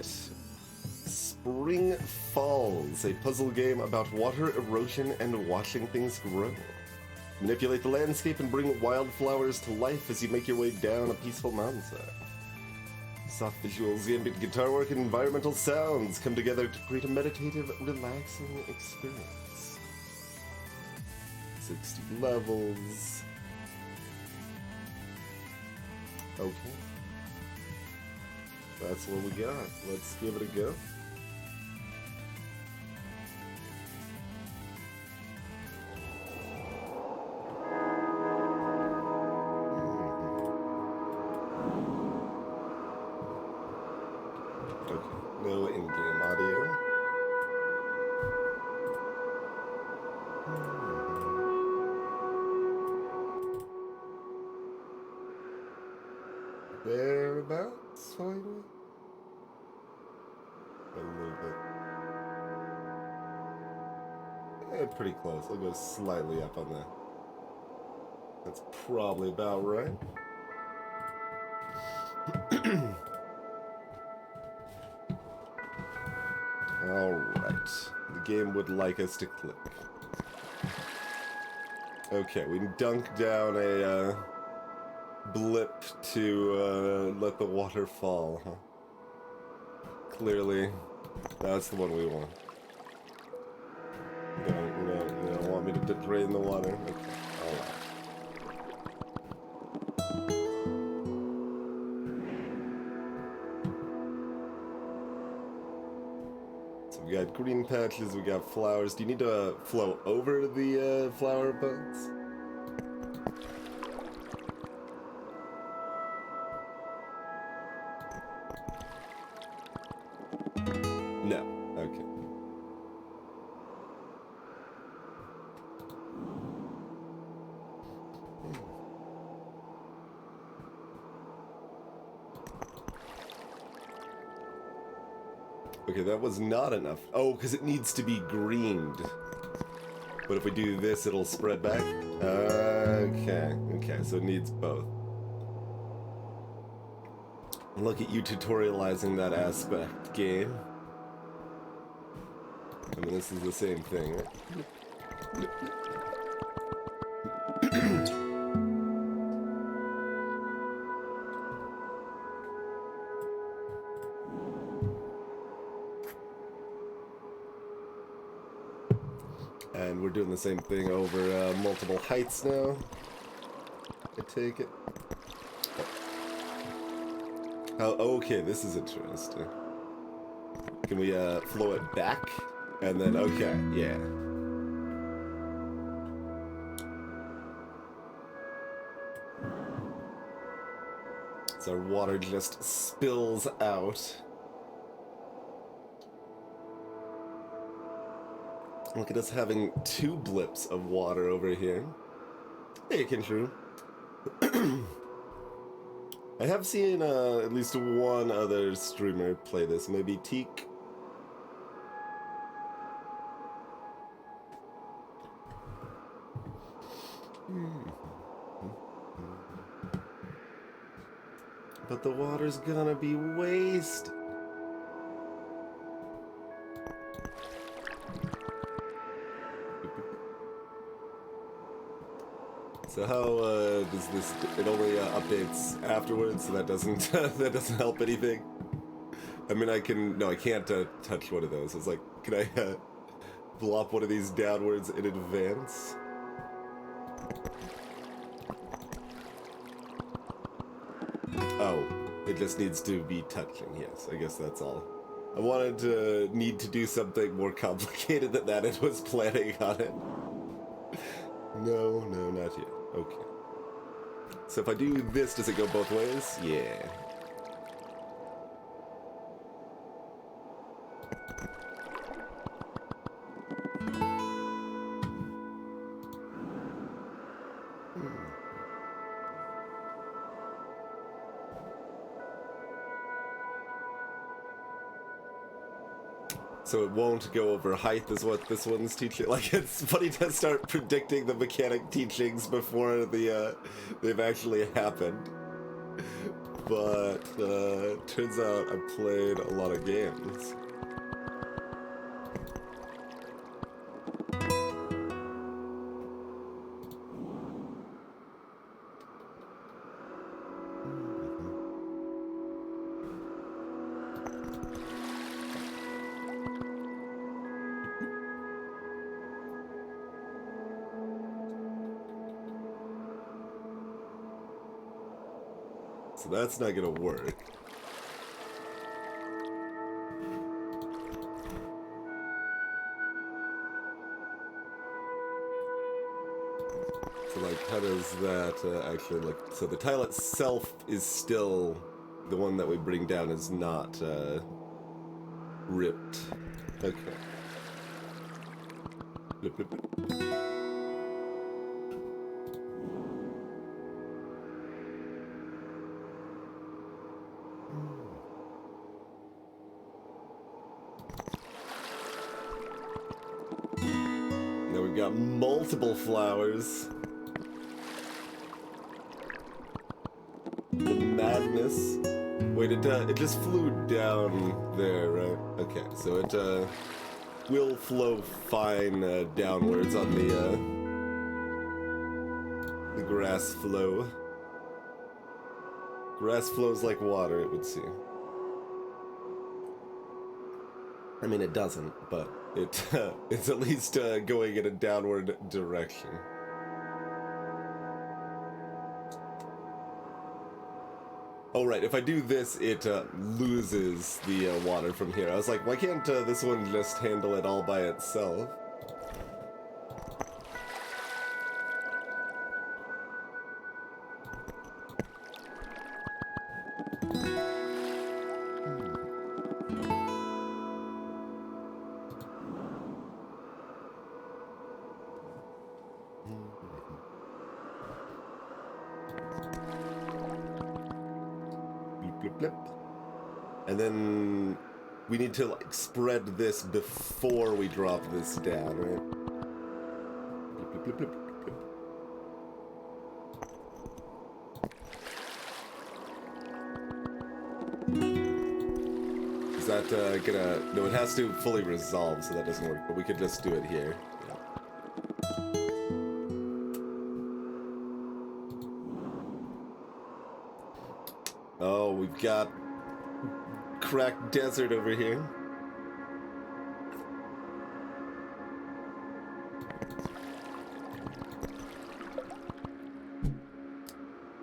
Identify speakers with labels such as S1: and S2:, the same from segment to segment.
S1: Alright. Spring Falls, a puzzle game about water erosion and watching things grow. Manipulate the landscape and bring wildflowers to life as you make your way down a peaceful mountainside. Soft visuals, ambient guitar work, and environmental sounds come together to create a meditative, relaxing experience. 60 levels. Okay. That's what we got. Let's give it a go. Okay, no in-game audio. Thereabouts, finally. A little bit. Pretty close. I'll go slightly up on that. That's probably about right. Alright. The game would like us to click. Okay, we dunk down a blip to let the water fall, huh? Clearly, that's the one we want. You don't want me to drain the water? Okay, alright. So we got green patches, we got flowers. Do you need to flow over the flower buds? No. Okay. Okay, that was not enough. Oh, because it needs to be greened. But if we do this, it'll spread back? Okay. Okay, so it needs both. Look at you tutorializing that aspect, game. I mean, this is the same thing, right? And we're doing the same thing over multiple heights now. I take it. Oh, okay, this is interesting. Can we flow it back? And then, okay, yeah. So our water just spills out. Look at us having 2 blips of water over here. Hey, Kinshru. I have seen at least one other streamer play this, maybe Teak. But the water's gonna be wasted. So how does this? It only updates afterwards, so that doesn't that doesn't help anything. I mean, I can't touch one of those. It's like, can I plop one of these downwards in advance? Oh, it just needs to be touching. Yes, I guess that's all. I wanted to need to do something more complicated than that. It was planning on it. No, not yet. Okay. So if I do this, does it go both ways? Yeah. So it won't go over height is what this one's teaching. Like, it's funny to start predicting the mechanic teachings before they've actually happened. but turns out I played a lot of games. So that's not gonna work. So like, how does that actually look? So the tile itself is still the one that we bring down is not ripped. Okay. Blip, blip, blip. Now we've got multiple flowers. The madness. Wait, it just flew down there, right? Okay, so it will flow fine downwards on the grass flow. Grass flows like water, it would seem. I mean, it doesn't, but it's at least going in a downward direction. Oh, right, if I do this, it loses the water from here. I was like, why can't this one just handle it all by itself? Blip, blip. And then we need to like spread this before we drop this down, right? Blip, blip, blip, blip, blip. Is that gonna... No, it has to fully resolve, so that doesn't work, but we could just do it here. Oh, we've got cracked desert over here.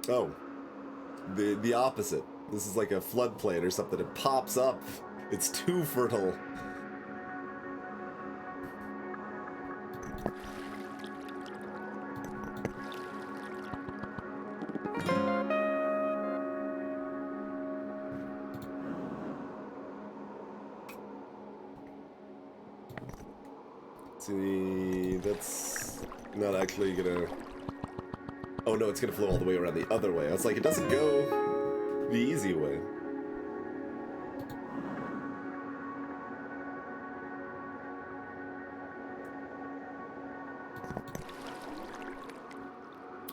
S1: Oh, the opposite. This is like a floodplain or something. It pops up. It's too fertile. See, that's not actually gonna... Oh no, it's gonna flow all the way around the other way. I was like, it doesn't go the easy way.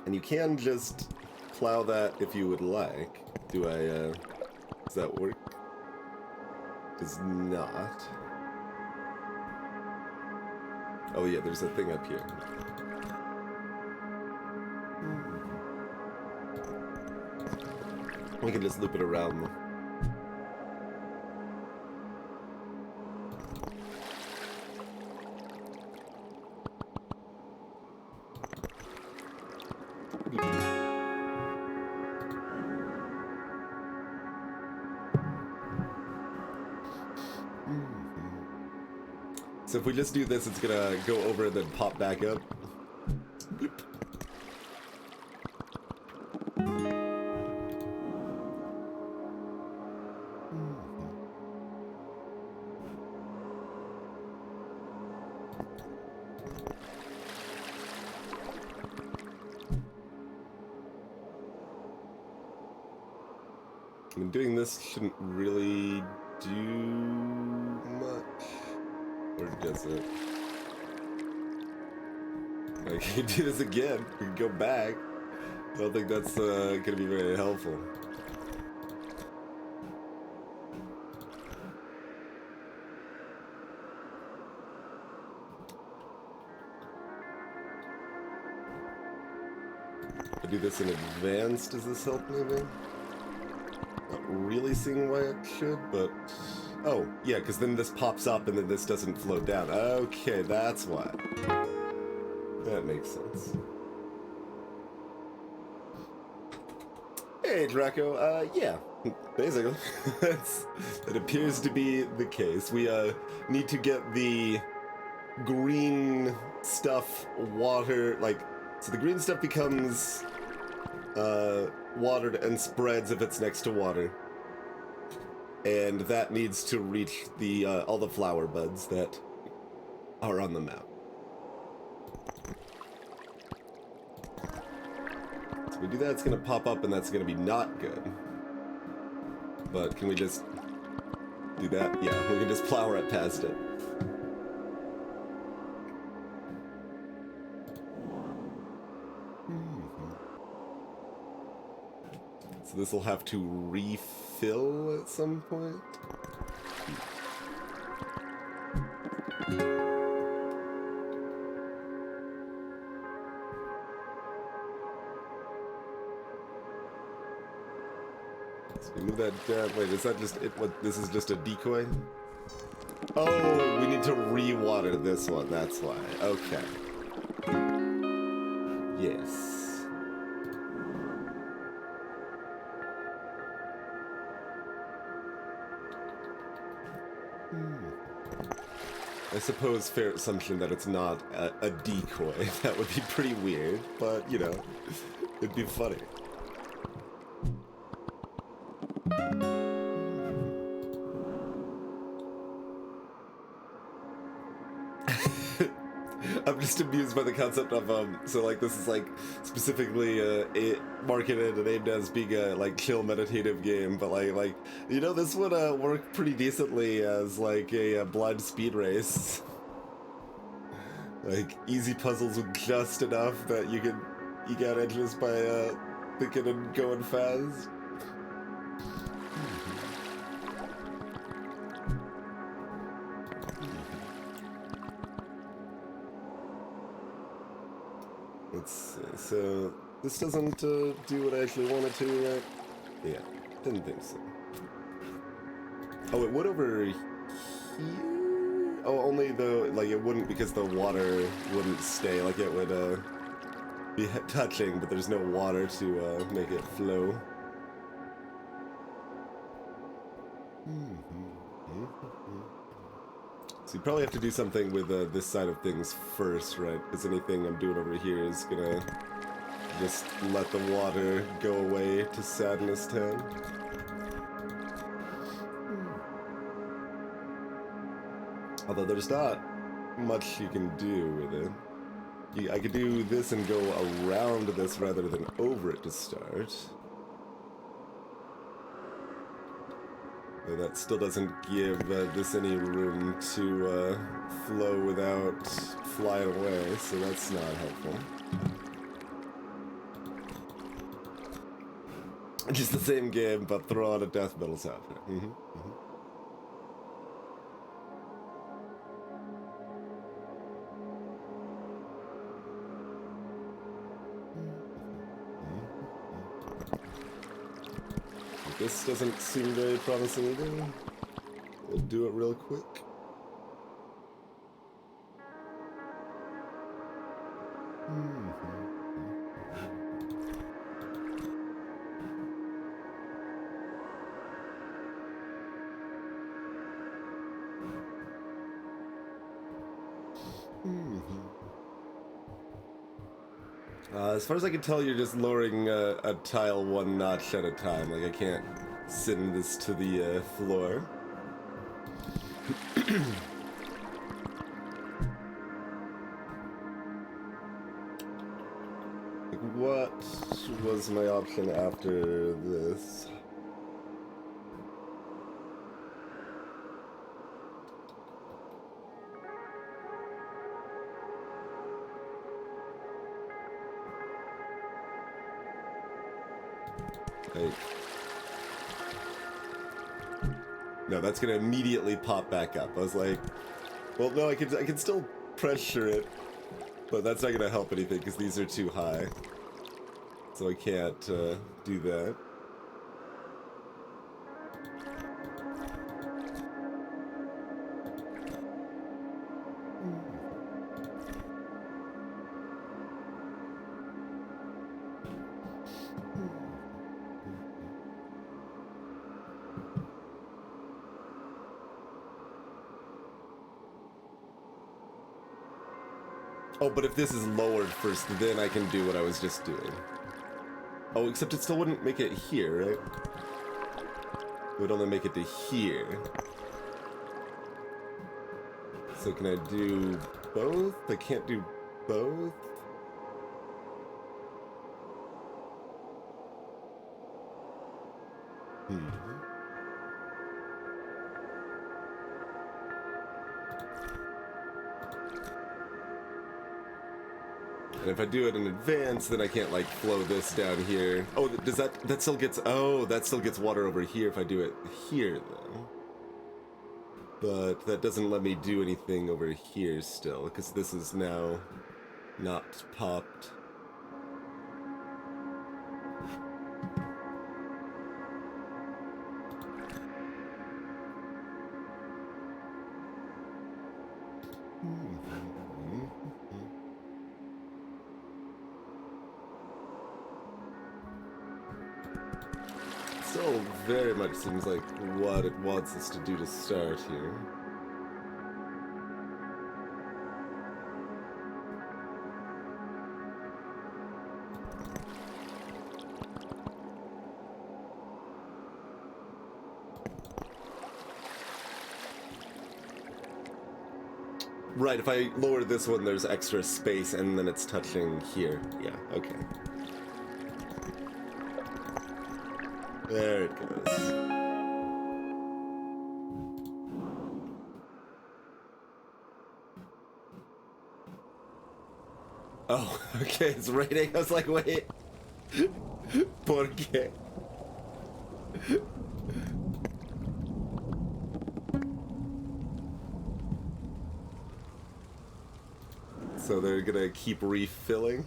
S1: And you can just plow that if you would like. Do I, does that work? Does not. Oh yeah, there's a thing up here. We can just loop it around them. So if we just do this, it's gonna go over and then pop back up. Bloop. I mean, doing this shouldn't really do much. Or does it? I can do this again. We can go back. I don't think that's gonna be very helpful. If I do this in advance, does this help maybe? Not really seeing why it should, but... Oh, yeah, because then this pops up and then this doesn't float down. Okay, that's why. That makes sense. Hey, Draco. Yeah, basically. That appears to be the case. We, need to get the green stuff water, like... So the green stuff becomes, watered and spreads if it's next to water. And that needs to reach the, all the flower buds that are on the map. So we do that, it's gonna pop up and that's gonna be not good. But can we just do that? Yeah, we can just plow right past it. So this will have to refill at some point. So we move that down. Wait, is that just it? What? This is just a decoy? Oh, we need to re-water this one. That's why. Okay. Yes. I suppose fair assumption that it's not a decoy. That would be pretty weird, but, you know, it'd be funny. I'm just amused by the concept of, so, like, this is, like, specifically, marketed and aimed as being a, like, chill meditative game, but, like, you know, this would, work pretty decently as, like, a blind speed race. Like, easy puzzles with just enough that you can eke out edges by, thinking and going fast. Let's see, so this doesn't do what I actually wanted to, right? Yeah, didn't think so. Oh, it would over here? Oh, only though, like, it wouldn't because the water wouldn't stay, like, it would, be touching, but there's no water to, make it flow. So you probably have to do something with this side of things first, right? Because anything I'm doing over here is gonna just let the water go away to Sadness Town. Although there's not much you can do with it. I could do this and go around this rather than over it to start. Though that still doesn't give this any room to flow without flying away, so that's not helpful. Just the same game, but throw on a death metal soundtrack. This doesn't seem very promising either. We'll do it real quick. As far as I can tell, you're just lowering a tile one notch at a time. Like, I can't send this to the floor. Like, what was my option after this? Like, no, that's gonna immediately pop back up. I was like, well, no, I can still pressure it, but that's not gonna help anything because these are too high. so I can't do that. Oh, but if this is lowered first, then I can do what I was just doing. Oh, except it still wouldn't make it here, right? It would only make it to here. So can I do both? I can't do both? And if I do it in advance, then I can't, like, flow this down here. Oh, does that still gets... Oh, that still gets water over here if I do it here, though. But that doesn't let me do anything over here still, because this is now not popped. Still very much seems like what it wants us to do to start here. Right, if I lower this one, there's extra space, and then it's touching here. Yeah, okay. There it goes. Oh, okay, it's raining. I was like, wait. ¿Por qué? So they're gonna keep refilling?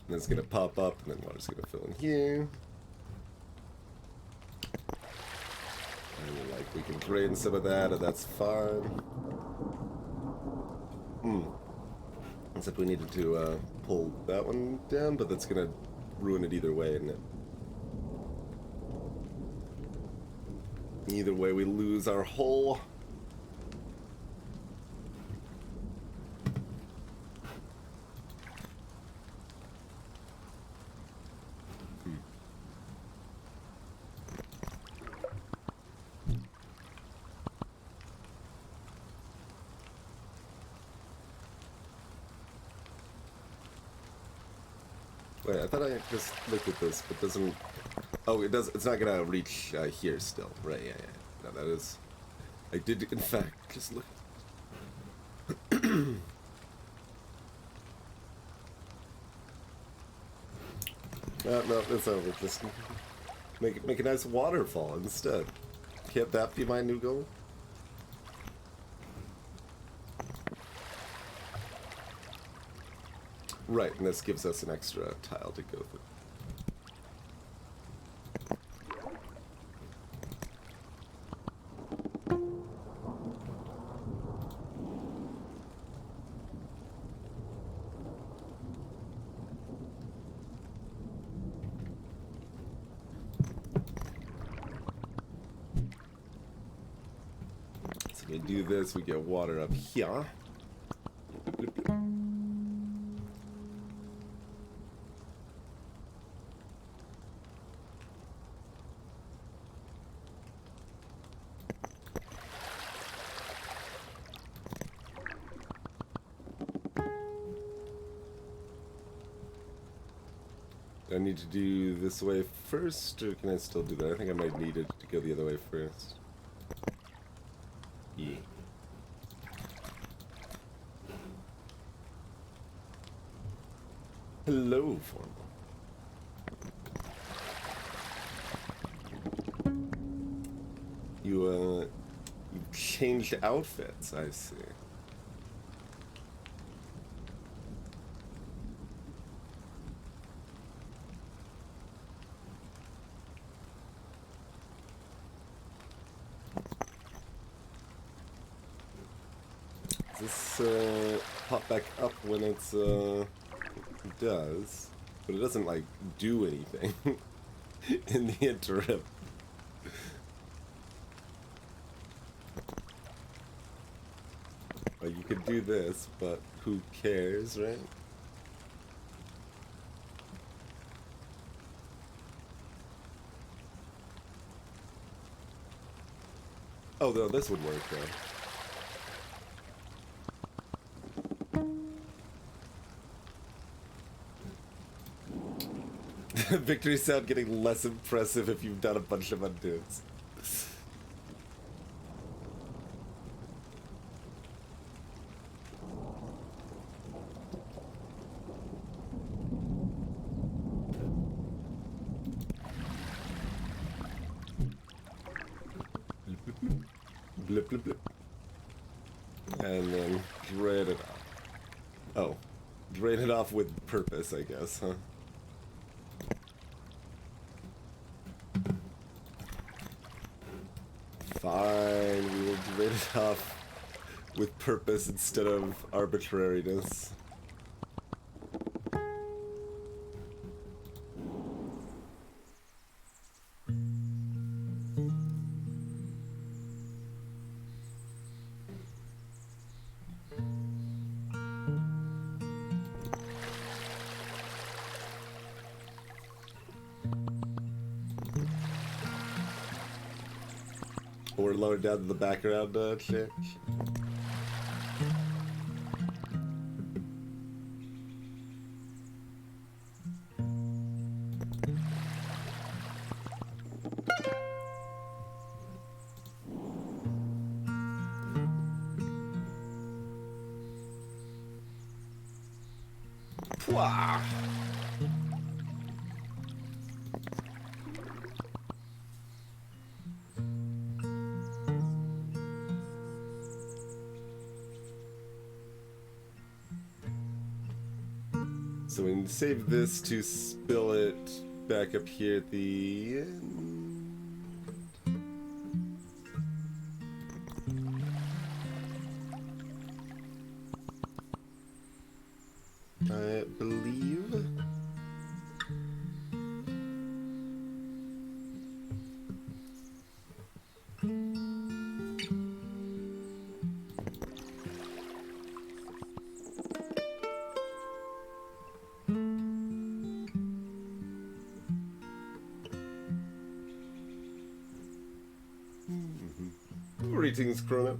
S1: And it's gonna pop up, and then water's gonna fill in here. And like we can drain some of that, and that's fine. Except we needed to pull that one down, but that's gonna ruin it either way, isn't it? Either way, we lose our hole. Wait, I thought I just looked at this, but doesn't... Oh, it does. It's not gonna reach here still. Right, yeah. No, that is... I did, in fact, just look... No, that's over. Just make a nice waterfall instead. Can't that be my new goal? Right, and this gives us an extra tile to go through. So we do this, we get water up here. Do I need to do this way first, or can I still do that? I think I might need it to go the other way first. Hello, Formal. You changed outfits, I see. Does this pop back up when it's it does, but it doesn't like do anything in the interim. Like you could do this, but who cares, right? Oh no, this would work though. Victory sound getting less impressive if you've done a bunch of undos. Blip, blip, blip. And then drain it off. Oh. Drain it off with purpose, I guess, huh? Fine, we will drain it off with purpose instead of arbitrariness. We're lower down to the background shit. Pwah! So we can save this to spill it back up here at the end. I believe. Greetings, Chrono.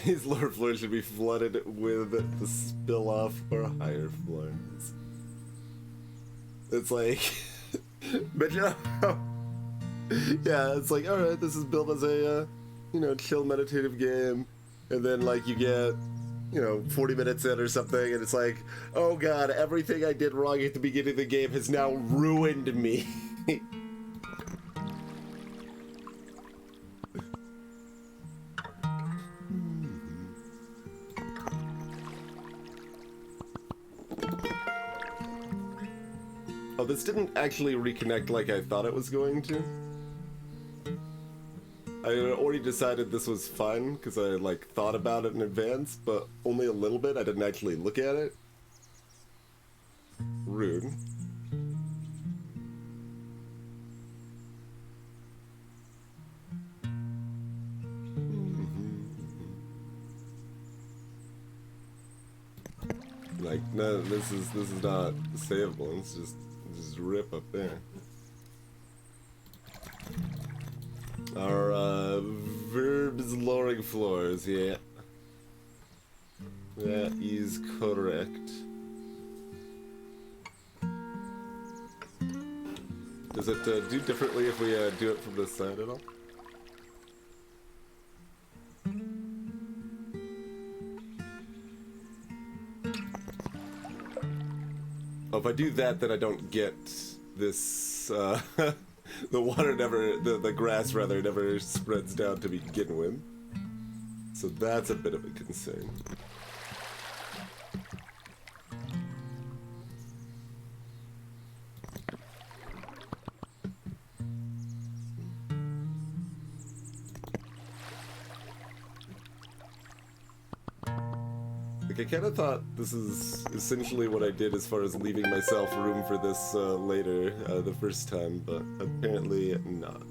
S1: These lower floors should be flooded with the spill-off or higher floors. It's like... yeah, it's like, alright, this is built as a, you know, chill meditative game. And then, like, you get, you know, 40 minutes in or something, and it's like, oh god, everything I did wrong at the beginning of the game has now ruined me. Oh, this didn't actually reconnect like I thought it was going to. I had already decided this was fun because I like thought about it in advance, but only a little bit. I didn't actually look at it. Rude. Like, no, this is not savable. It's just rip up there. Our verbs lowering floors, yeah. That is correct. Does it do differently if we do it from this side at all? Oh, if I do that, then I don't get this, the water never, the grass rather, never spreads down to begin with. So that's a bit of a concern. I kind of thought this is essentially what I did as far as leaving myself room for this later, the first time, but apparently not.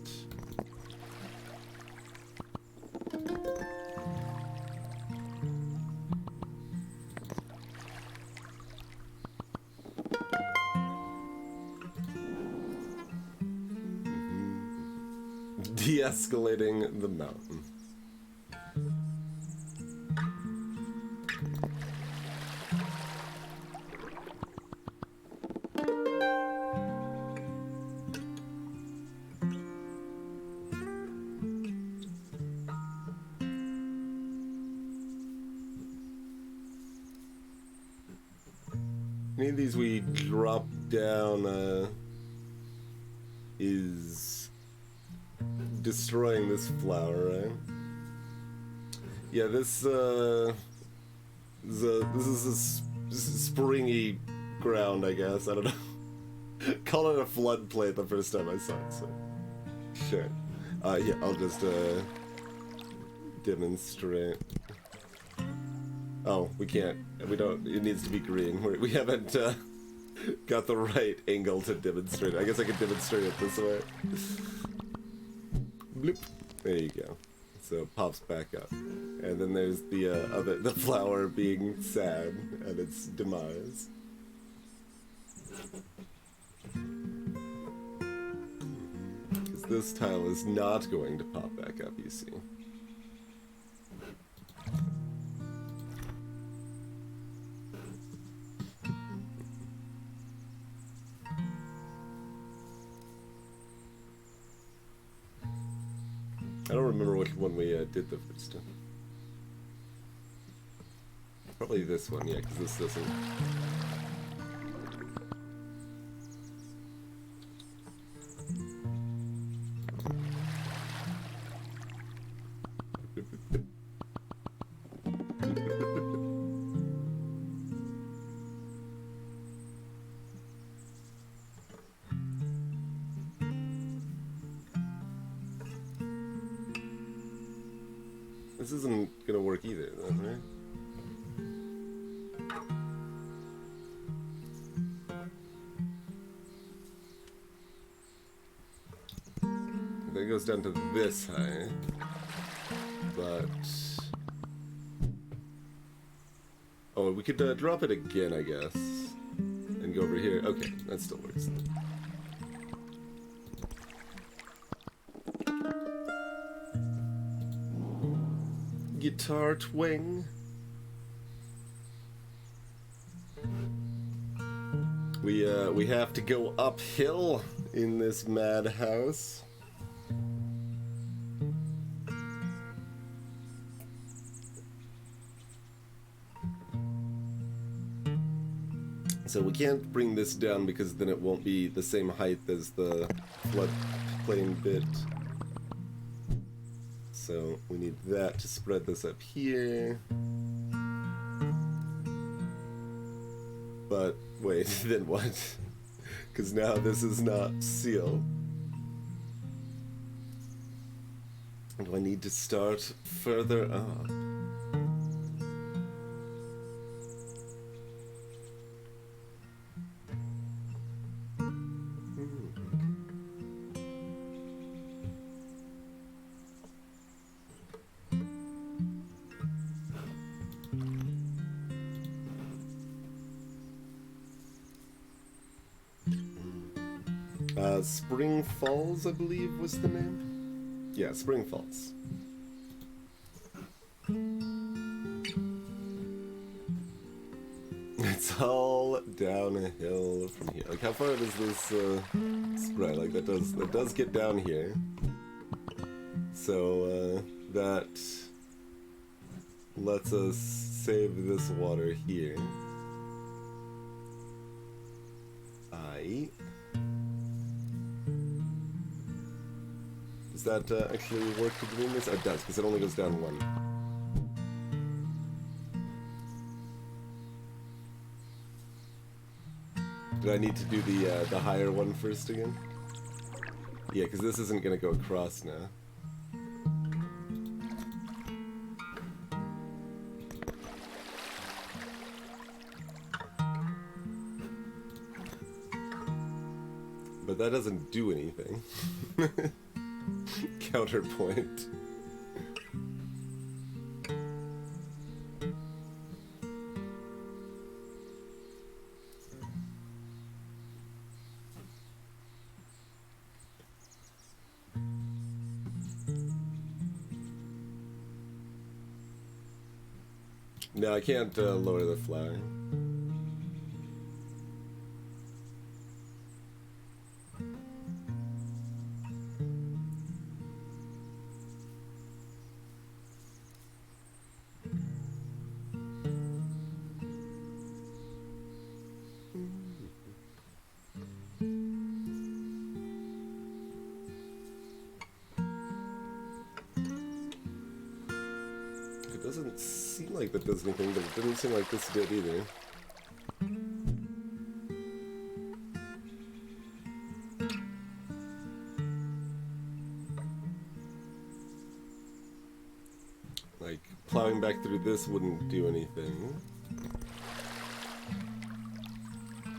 S1: De-escalating the mountain. Any of these we drop down is destroying this flower, right? Yeah, this is a springy ground, I guess. I don't know. Call it a floodplain the first time I saw it, so sure. Yeah, I'll just demonstrate. Oh, we can't. We don't. It needs to be green. We haven't got the right angle to demonstrate it. I guess I could demonstrate it this way. Bloop. There you go. So it pops back up, and then there's the flower being sad at its demise. Because this tile is not going to pop back up, you see. I don't remember which one we did the first time. Probably this one, yeah, because this doesn't... This isn't gonna work either, then, right? Then it goes down to this high, but... Oh, we could drop it again, I guess, and go over here. Okay, that still works. Guitar twang. We have to go uphill in this madhouse. So we can't bring this down because then it won't be the same height as the floodplain bit. So we need that to spread this up here. But wait, then what? Because now this is not sealed. Do I need to start further up? Spring Falls, I believe, was the name? Yeah, Spring Falls. It's all downhill from here. Like, how far does this spread? Like, that does get down here. So, that lets us save this water here. Does that actually work to doing this? Oh, it does, because it only goes down one. Do I need to do the higher one first again? Yeah, because this isn't going to go across now. But that doesn't do anything. Counterpoint. No, I can't lower the flower. It doesn't seem like that does anything, but it doesn't seem like this did either. Like, plowing back through this wouldn't do anything.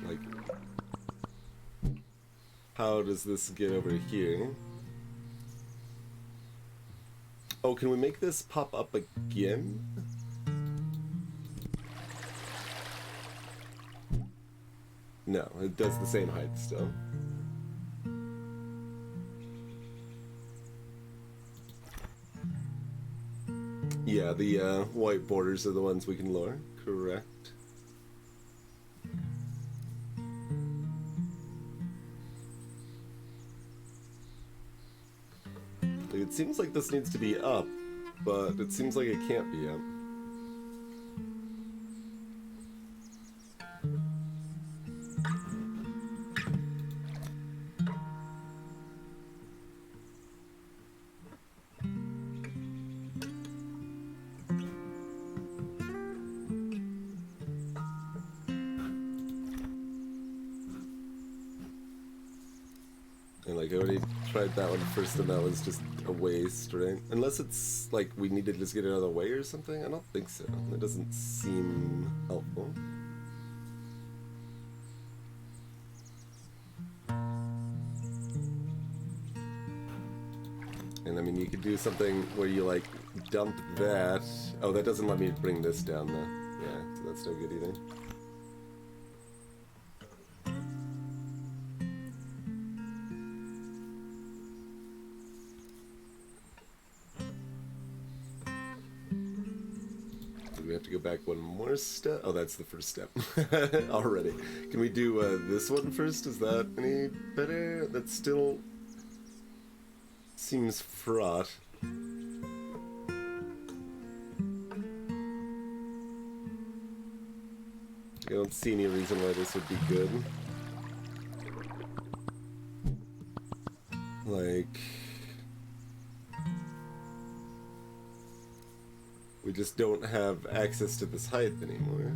S1: Like, how does this get over here? Oh, can we make this pop up again? No, it does the same height still. Yeah, the white borders are the ones we can lower. Correct. It seems like this needs to be up, but it seems like it can't be up. And like I already tried that one first and that was just a waste, right? Unless it's like we need to just get it out of the way or something? I don't think so. It doesn't seem helpful. And I mean, you could do something where you like dump that. Oh, that doesn't let me bring this down though. Yeah, so that's no good either. We have to go back one more step. Oh, that's the first step already. Can we do this one first? Is that any better? That still seems fraught. I don't see any reason why this would be good. Like, we just don't have access to this height anymore.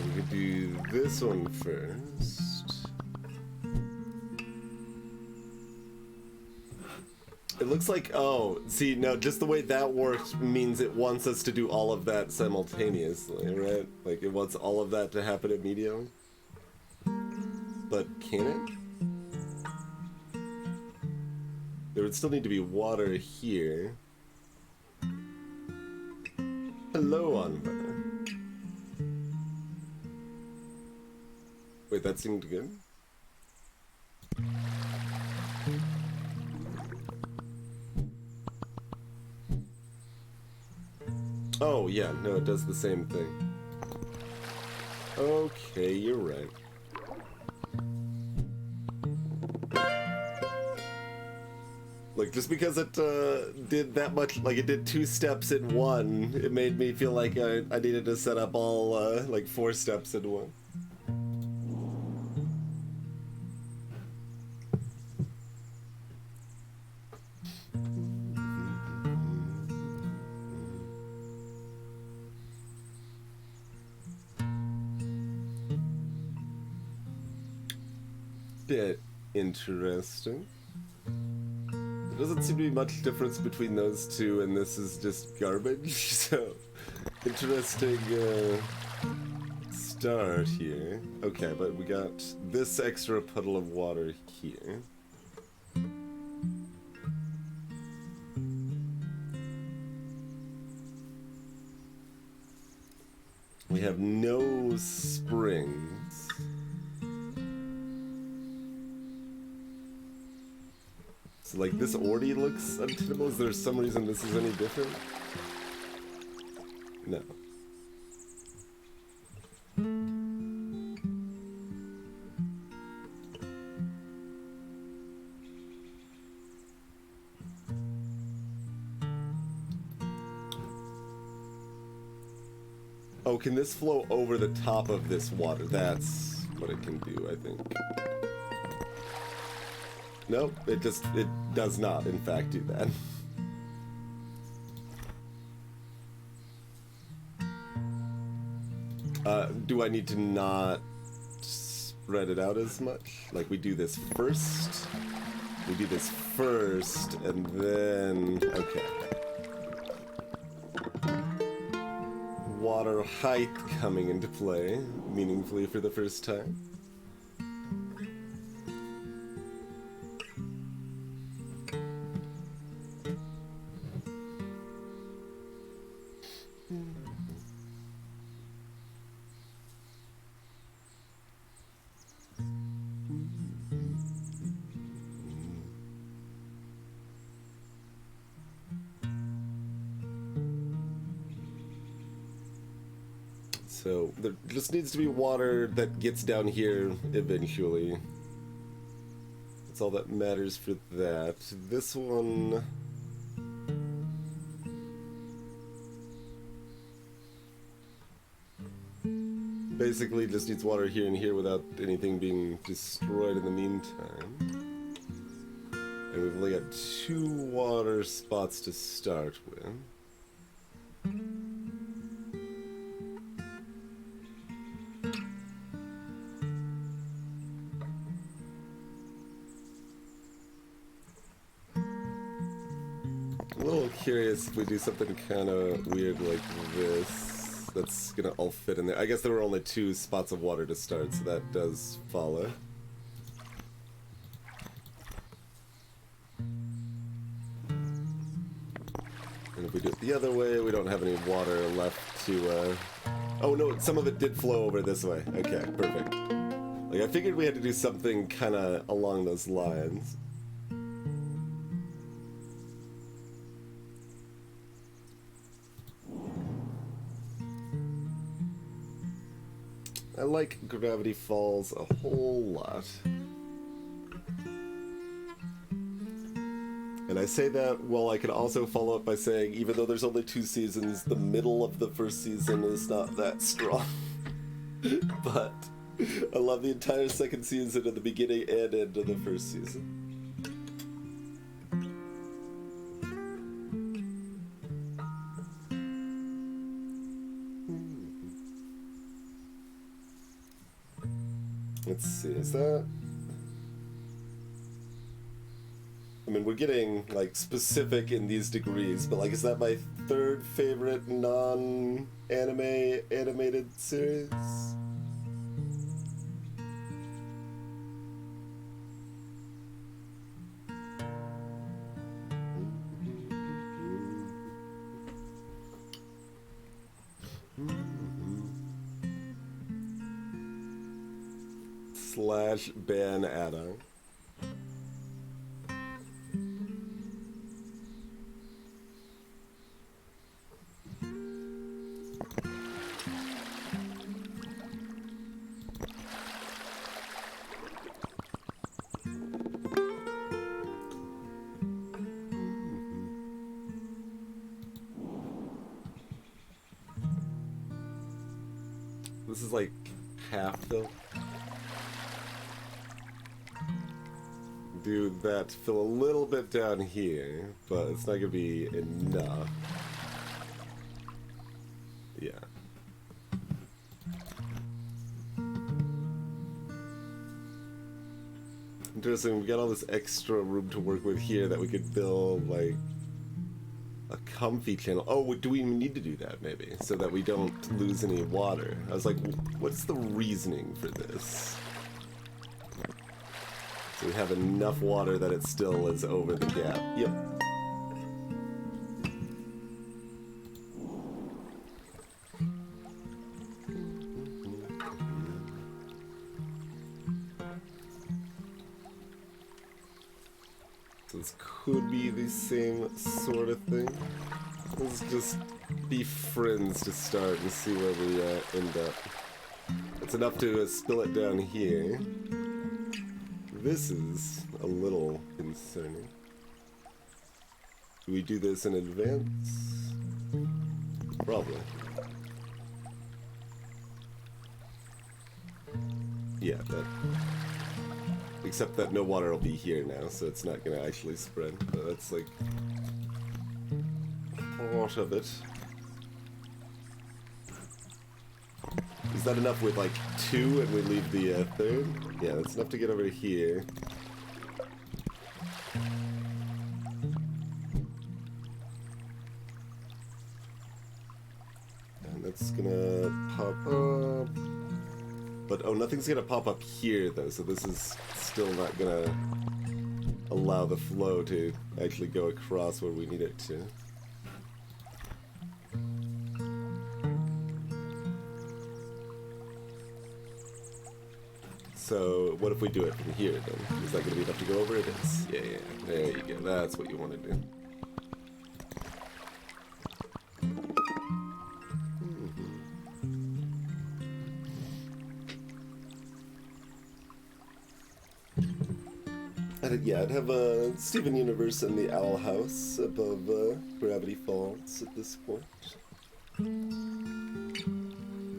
S1: We could do this one first. It looks like, oh, see, no, just the way that works means it wants us to do all of that simultaneously, right? Like, it wants all of that to happen immediately. But can it? There would still need to be water here. Hello, Anva. Wait, that seemed good? Oh, yeah, no, it does the same thing. Okay, you're right. Like, just because it did that much, like it did 2 steps in one, it made me feel like I needed to set up all, like 4 steps in one. Bit interesting. There doesn't seem to be much difference between those two, and this is just garbage, so interesting start here. Okay, but we got this extra puddle of water here. We have no springs. So, like, this already looks untenable. Is there some reason this is any different? No. Oh, can this flow over the top of this water? That's what it can do, I think. Nope, it does not, in fact, do that. Do I need to not spread it out as much? Like, we do this first, and then... Okay. Water height coming into play, meaningfully for the first time. So, there just needs to be water that gets down here eventually. That's all that matters for that. This one... basically just needs water here and here without anything being destroyed in the meantime. And we've only got 2 water spots to start with. Curious if we do something kind of weird like this. That's gonna all fit in there. I guess there were only 2 spots of water to start, so that does follow. And if we do it the other way, we don't have any water left to, Oh no, some of it did flow over this way. Okay, perfect. Like, I figured we had to do something kind of along those lines. I like Gravity Falls a whole lot. And I say that while I can also follow up by saying, even though there's only 2 seasons, the middle of the first season is not that strong. But I love the entire second season at the beginning and end of the first season. Let's see, is that... I mean, we're getting, like, specific in these degrees, but, like, is that my 3rd favorite non-anime animated series? Slash ban add-on. This is like half fill. Do that fill a little bit down here, but it's not gonna be enough. Yeah. Interesting, we got all this extra room to work with here that we could build, like, a comfy channel. Oh, do we even need to do that, maybe? So that we don't lose any water. I was like, what's the reasoning for this? So we have enough water that it still is over the gap. Yep. So this could be the same sort of thing. Let's just be friends to start and see where we end up. It's enough to spill it down here. This is a little concerning. Do we do this in advance? Probably. Yeah, that... Except that no water will be here now, so it's not gonna actually spread. But that's like... part of it. Is that enough with like 2 and we leave the 3rd? Yeah, that's enough to get over here. And that's gonna pop up. But oh, nothing's gonna pop up here though, so this is still not gonna allow the flow to actually go across where we need it to. So, what if we do it from here, then? Is that going to be enough to go over? It is. Yeah, yeah. There you go. That's what you want to do. I'd have Steven Universe and the Owl House above Gravity Falls at this point.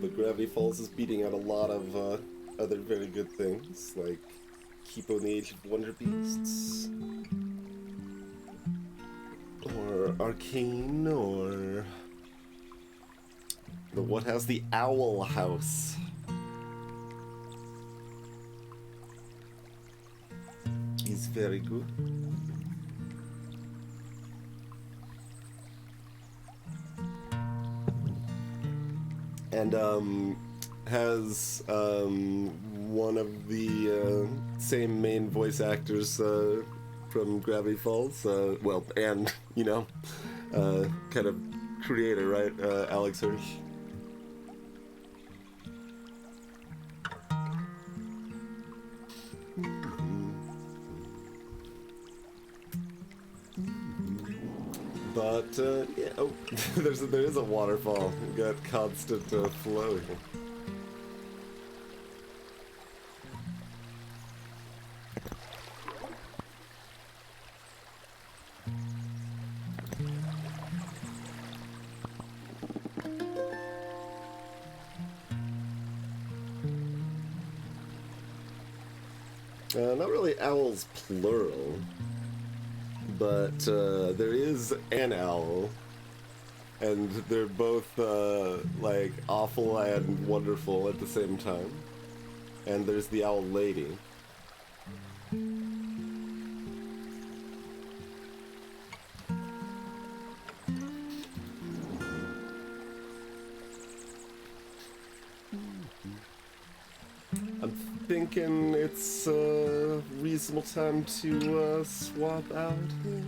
S1: But Gravity Falls is beating out a lot of other very good things, like Kipo and the Age of Wonder Beasts, or Arcane, or the What House? The Owl House. Is very good. And has one of the same main voice actors from Gravity Falls, well, and, you know, kind of creator, right? Alex Hirsch. But, yeah, oh, there is a waterfall. We got constant flow here. Not really owls plural, but there is an owl, and they're both like awful and wonderful at the same time. And there's the owl lady. Thinking it's a reasonable time to swap out here.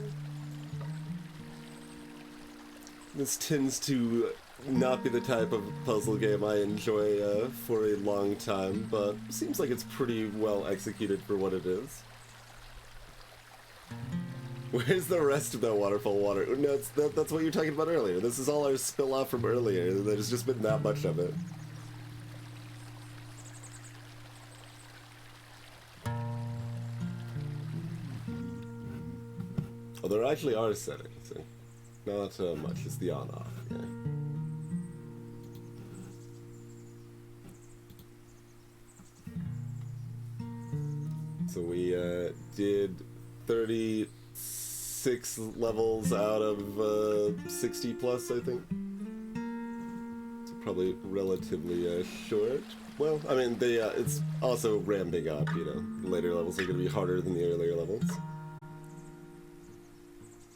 S1: This tends to not be the type of puzzle game I enjoy for a long time, but seems like it's pretty well executed for what it is. Where's the rest of that waterfall water? No, that's what you were talking about earlier. This is all our spill off from earlier. There's just been that much of it. Oh, there actually are settings. Not much. It's the on-off. Yeah. did 36 levels out of 60 plus, I think. So probably relatively short. Well, I mean, it's also ramping up, you know. The later levels are going to be harder than the earlier levels.